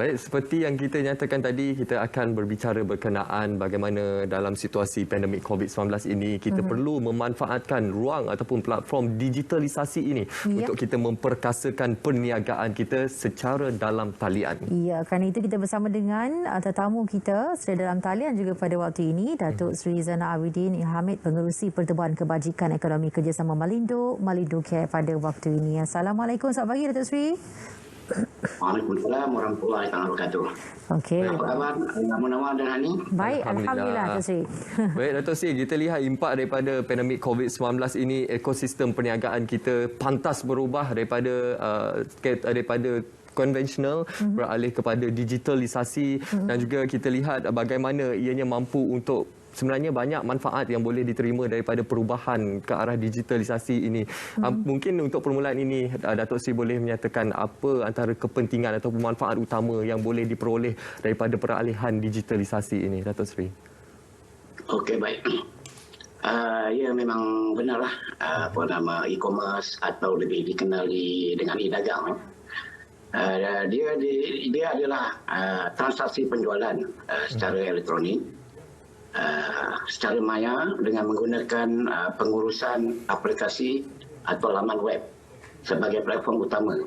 Baik, seperti yang kita nyatakan tadi, kita akan berbicara berkenaan bagaimana dalam situasi pandemik COVID-19 ini kita perlu memanfaatkan ruang ataupun platform digitalisasi ini untuk kita memperkasakan perniagaan kita secara dalam talian. Ya, kerana itu kita bersama dengan tetamu kita secara dalam talian juga pada waktu ini, Datuk Seri Zana Abidin Hamid, Pengerusi Pertubuhan Kebajikan Ekonomi Kerjasama Malindo Care pada waktu ini. Assalamualaikum, selamat pagi Datuk Seri. Waalaikumsalam warahmatullahi wabarakatuh. Okey. Apa khabar? Nama-nama dan Hani? Baik, alhamdulillah Datuk Seri. Baik Datuk Seri, kita lihat impak daripada pandemik COVID-19 ini, ekosistem perniagaan kita pantas berubah daripada konvensional beralih kepada digitalisasi dan juga kita lihat bagaimana ianya mampu untuk sebenarnya banyak manfaat yang boleh diterima daripada perubahan ke arah digitalisasi ini. Mungkin untuk permulaan ini, Datuk Seri boleh menyatakan apa antara kepentingan atau manfaat utama yang boleh diperoleh daripada peralihan digitalisasi ini, Datuk Seri? Okey, baik. Ya, memang benarlah e-commerce atau lebih dikenali dengan e-dagang. Dia adalah transaksi penjualan secara elektronik. Secara maya dengan menggunakan pengurusan aplikasi atau laman web sebagai platform utama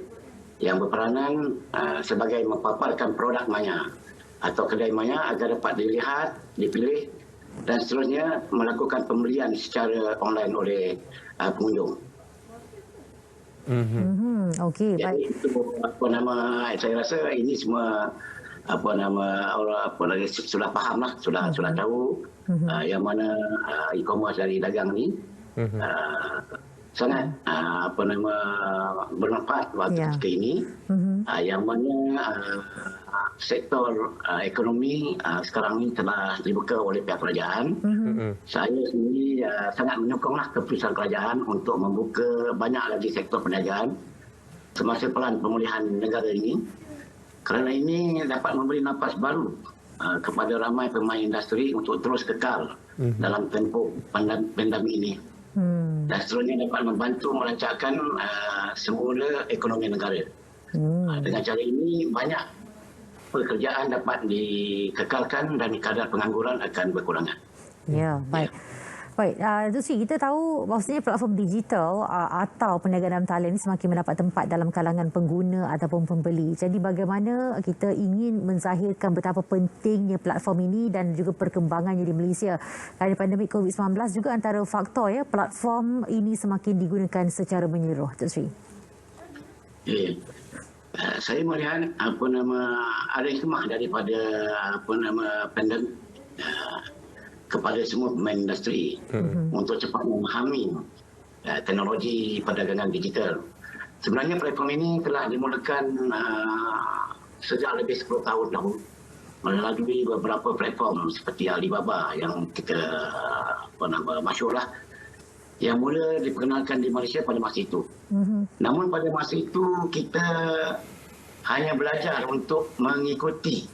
yang berperanan sebagai mempaparkan produk maya atau kedai maya agar dapat dilihat, dipilih dan seterusnya melakukan pembelian secara online oleh pengunjung. Okey, baik. Jadi itu saya rasa ini semua sudah faham lah, sudah tahu yang mana e-commerce dari dagang ni sangat bermanfaat waktu ketika ini, yang mana sektor ekonomi sekarang ini telah dibuka oleh pihak kerajaan. Saya sendiri sangat menyokonglah keputusan kerajaan untuk membuka banyak lagi sektor perniagaan semasa pelan pemulihan negara ini. Kerana ini dapat memberi nafas baru kepada ramai pemain industri untuk terus kekal dalam tempoh pandemik ini. Dan seterusnya dapat membantu melancarkan semula ekonomi negara. Dengan cara ini, banyak pekerjaan dapat dikekalkan dan kadar pengangguran akan berkurangan. Ya, baik. Baik, Datuk Seri, kita tahu bahawasanya platform digital atau perniagaan dalam talian ini semakin mendapat tempat dalam kalangan pengguna ataupun pembeli. Jadi bagaimana kita ingin menzahirkan betapa pentingnya platform ini dan juga perkembangannya di Malaysia. Kerana pandemik COVID-19 juga antara faktor platform ini semakin digunakan secara menyeluruh, Datuk Seri. Saya melihat ada hikmah daripada pandemik kepada semua pemain industri untuk cepat memahami teknologi perdagangan digital. Sebenarnya platform ini telah dimulakan sejak lebih 10 tahun dahulu melalui beberapa platform seperti Alibaba yang kita masyhurlah, yang mula diperkenalkan di Malaysia pada masa itu. Namun pada masa itu kita hanya belajar untuk mengikuti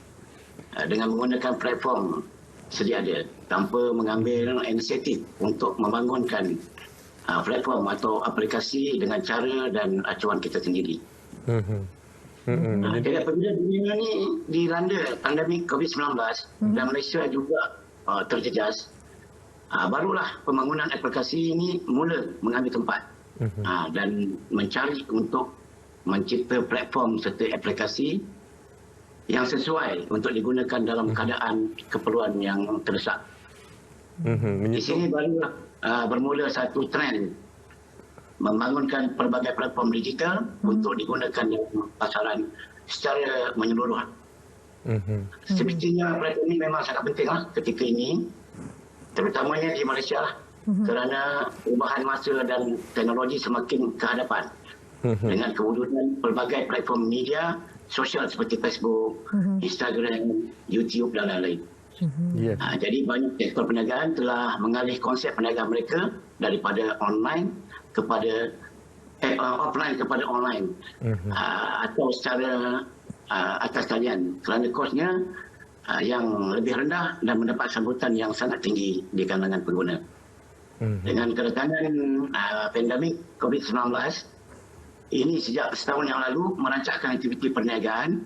dengan menggunakan platform sedia ada, tanpa mengambil inisiatif untuk membangunkan platform atau aplikasi dengan cara dan acuan kita sendiri. Jadi apabila dunia ini dilanda pandemik COVID-19 dan Malaysia juga terjejas, barulah pembangunan aplikasi ini mula mengambil tempat dan mencari untuk mencipta platform serta aplikasi yang sesuai untuk digunakan dalam keadaan keperluan yang terdesak. Di sini barulah bermula satu trend membangunkan pelbagai platform digital untuk digunakan dalam pasaran secara menyeluruh. Semestinya platform ini memang sangat pentinglah ketika ini, terutamanya di Malaysia lah, kerana perubahan masa dan teknologi semakin ke hadapan dengan kewujudan pelbagai platform media sosial seperti Facebook, Instagram, YouTube dan lain-lain. Jadi banyak sektor perniagaan telah mengalih konsep perniagaan mereka daripada online kepada offline kepada online atau secara atas talian, kerana kosnya yang lebih rendah dan mendapat sambutan yang sangat tinggi di kalangan pengguna. Dengan kedatangan pandemik COVID-19 ini sejak setahun yang lalu merancangkan aktiviti perniagaan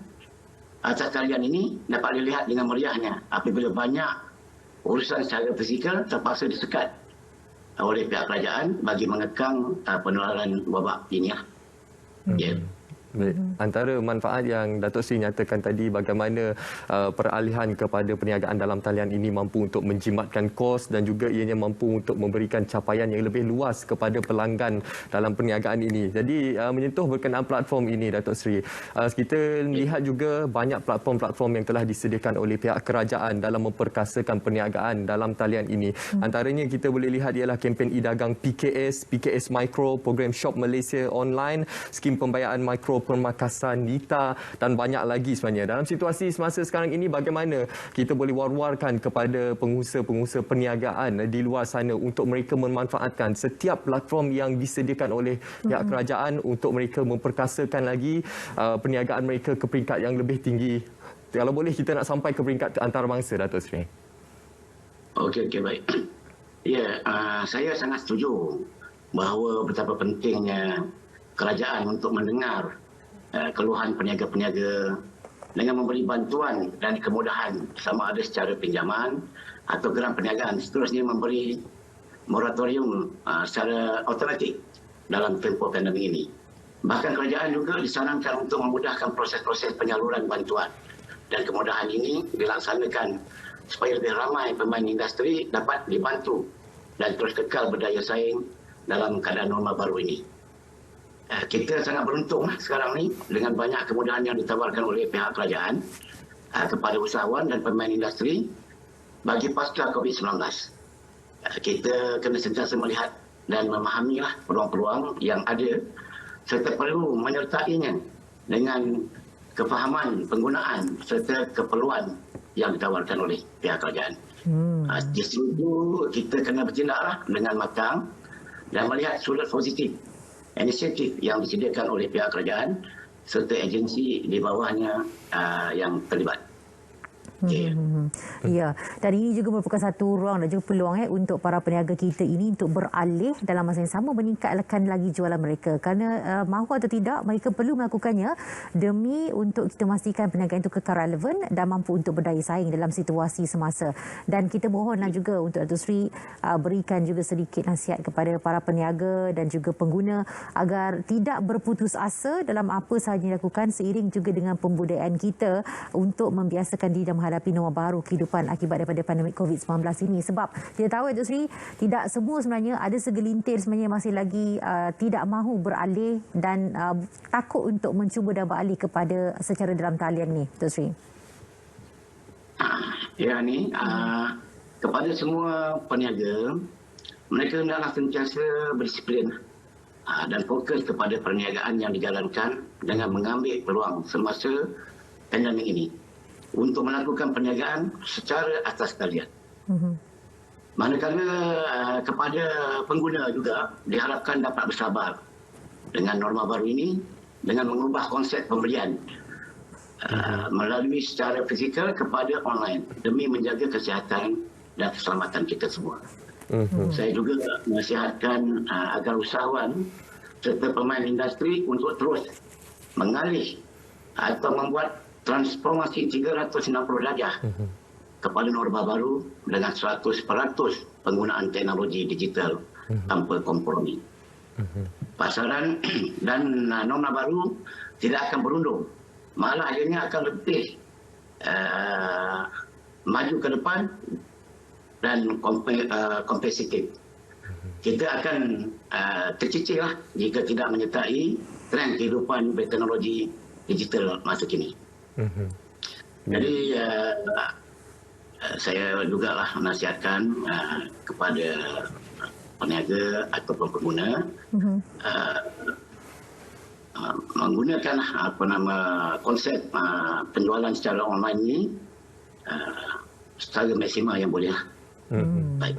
atas talian ini dapat dilihat dengan meriahnya apabila banyak urusan secara fizikal terpaksa disekat oleh pihak kerajaan bagi mengekang penularan wabak ini. Ya. Baik. Antara manfaat yang Datuk Seri nyatakan tadi, bagaimana peralihan kepada perniagaan dalam talian ini mampu untuk menjimatkan kos dan juga ianya mampu untuk memberikan capaian yang lebih luas kepada pelanggan dalam perniagaan ini. Jadi menyentuh berkenaan platform ini, Datuk Seri, kita lihat juga banyak platform-platform yang telah disediakan oleh pihak kerajaan dalam memperkasakan perniagaan dalam talian ini. Antaranya kita boleh lihat ialah kempen e-dagang PKS, PKS Micro, program Shop Malaysia Online, skim pembayaran mikro permakasan, NITA dan banyak lagi sebenarnya. Dalam situasi semasa sekarang ini, bagaimana kita boleh war-warkan kepada pengusaha-pengusaha perniagaan di luar sana untuk mereka memanfaatkan setiap platform yang disediakan oleh pihak kerajaan untuk mereka memperkasakan lagi perniagaan mereka ke peringkat yang lebih tinggi. Kalau boleh kita nak sampai ke peringkat antarabangsa, Datuk Seri. Okey, baik. Ya, saya sangat setuju bahawa betapa pentingnya kerajaan untuk mendengar keluhan peniaga-peniaga dengan memberi bantuan dan kemudahan sama ada secara pinjaman atau geran perniagaan, seterusnya memberi moratorium secara automatik dalam tempoh pandemik ini. Bahkan kerajaan juga disarankan untuk memudahkan proses-proses penyaluran bantuan dan kemudahan ini dilaksanakan supaya lebih ramai pemain industri dapat dibantu dan terus kekal berdaya saing dalam keadaan normal baru ini. Kita sangat beruntung sekarang ni dengan banyak kemudahan yang ditawarkan oleh pihak kerajaan kepada usahawan dan pemain industri bagi pasca COVID-19. Kita kena sentiasa melihat dan memahamilah peluang-peluang yang ada serta perlu menyertainya dengan kefahaman penggunaan serta keperluan yang ditawarkan oleh pihak kerajaan. Di situ kita kena bertindaklah dengan matang dan melihat sudut positif inisiatif yang disediakan oleh pihak kerajaan serta agensi di bawahnya yang terlibat. Ya, dan ini juga merupakan satu ruang dan juga peluang untuk para peniaga kita ini untuk beralih dalam masa yang sama meningkatkan lagi jualan mereka. Kerana mahu atau tidak, mereka perlu melakukannya demi untuk kita memastikan perniagaan itu kekal relevan dan mampu untuk berdaya saing dalam situasi semasa. Dan kita mohonlah juga untuk Datuk Seri berikan juga sedikit nasihat kepada para peniaga dan juga pengguna agar tidak berputus asa dalam apa sahaja yang dilakukan seiring juga dengan pembudayaan kita untuk membiasakan diri dan menghadapi norma baru kehidupan akibat daripada pandemik COVID-19 ini. Sebab kita tahu, Datuk Seri, tidak semua sebenarnya, ada segelintir sebenarnya masih lagi tidak mahu beralih dan takut untuk mencuba dan beralih kepada secara dalam talian ni, Datuk Seri. Ya, ni kepada semua peniaga, mereka hendaklah sentiasa berdisiplin dan fokus kepada perniagaan yang dijalankan dengan mengambil peluang semasa pandemik ini untuk melakukan perniagaan secara atas talian. Manakala kepada pengguna juga diharapkan dapat bersabar dengan norma baru ini dengan mengubah konsep pembelian melalui secara fizikal kepada online demi menjaga kesihatan dan keselamatan kita semua. Saya juga menasihatkan agar usahawan serta pemain industri untuk terus mengalih atau membuat transformasi 360 darjah kepada norma baru dengan 100% penggunaan teknologi digital tanpa kompromi. Pasaran dan norma baru tidak akan berundur, malah ianya akan lebih maju ke depan dan kompetitif. Kita akan tercicir jika tidak menyertai trend kehidupan berteknologi digital masa kini. Jadi saya juga lah menasihatkan kepada peniaga ataupun pengguna menggunakan konsep penjualan secara online ini secara maksimal yang boleh. Baik.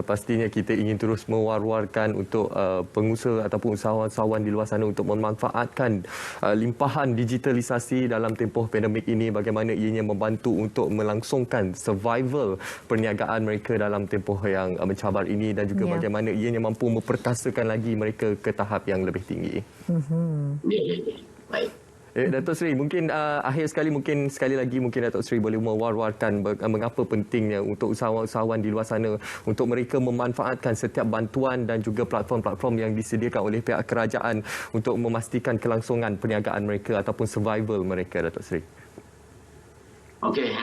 Pastinya kita ingin terus mewar-warkan untuk pengusaha ataupun usahawan-usahawan di luar sana untuk memanfaatkan limpahan digitalisasi dalam tempoh pandemik ini, bagaimana ianya membantu untuk melangsungkan survival perniagaan mereka dalam tempoh yang mencabar ini dan juga bagaimana ianya mampu memperkasakan lagi mereka ke tahap yang lebih tinggi. Ya. Baik. Datuk Seri, mungkin akhir sekali lagi Datuk Seri boleh mewar-warkan mengapa pentingnya untuk usahawan-usahawan di luar sana untuk mereka memanfaatkan setiap bantuan dan juga platform-platform yang disediakan oleh pihak kerajaan untuk memastikan kelangsungan perniagaan mereka ataupun survival mereka, Datuk Seri. Okey,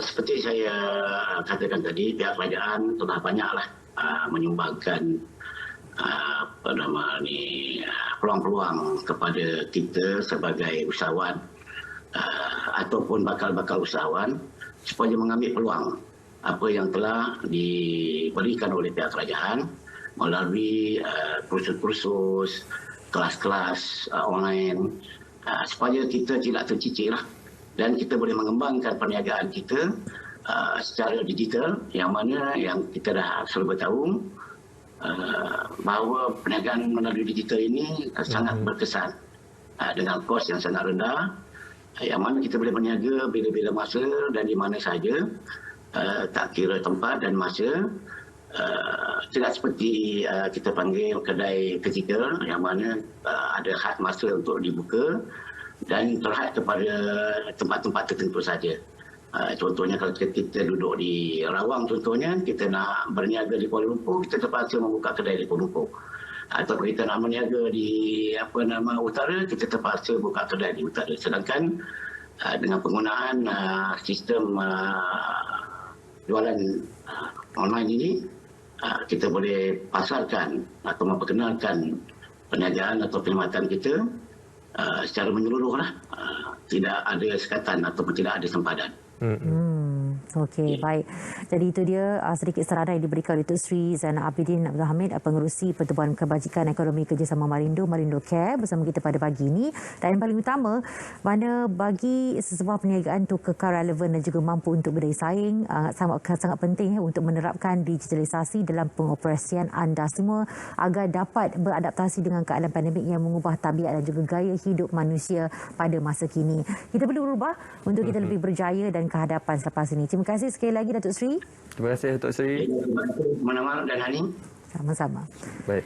seperti saya katakan tadi, pihak kerajaan telah banyaklah menyumbangkan peluang-peluang kepada kita sebagai usahawan ataupun bakal-bakal usahawan supaya mengambil peluang apa yang telah diberikan oleh pihak kerajaan melalui kursus-kursus, kelas-kelas online supaya kita tidak tercicir dan kita boleh mengembangkan perniagaan kita secara digital yang mana yang kita dah selalu tahu bahawa perniagaan melalui digital ini sangat berkesan dengan kos yang sangat rendah yang mana kita boleh berniaga bila-bila masa dan di mana saja tak kira tempat dan masa tidak seperti kita panggil kedai ketika yang mana ada had masa untuk dibuka dan terhad kepada tempat-tempat tertentu saja. Contohnya kalau kita duduk di Rawang contohnya, kita nak berniaga di Kuala Lumpur, kita terpaksa membuka kedai di Kuala Lumpur. Atau kita nak berniaga di utara, kita terpaksa buka kedai di utara. Sedangkan dengan penggunaan sistem jualan online ini, kita boleh pasarkan atau memperkenalkan perniagaan atau perkhidmatan kita secara menyeluruhlah. Tidak ada sekatan ataupun tidak ada sempadan. Okey, baik. Jadi itu dia sedikit saranan yang diberikan oleh Datuk Seri Zainal Abidin Abdul Hamid, pengerusi Pertubuhan Kebajikan Ekonomi Kerjasama Marindo Care bersama kita pada pagi ini. Dan yang paling utama, mana bagi sesebuah perniagaan itu kekal relevan dan juga mampu untuk berdaya saing, sangat penting untuk menerapkan digitalisasi dalam pengoperasian anda semua agar dapat beradaptasi dengan keadaan pandemik yang mengubah tabiat dan juga gaya hidup manusia pada masa kini. Kita perlu berubah untuk kita lebih berjaya dan ke hadapan selepas ini. Terima kasih sekali lagi Datuk Seri. Terima kasih Datuk Seri. Mana-mana dan Hanim. Sama-sama. Baik.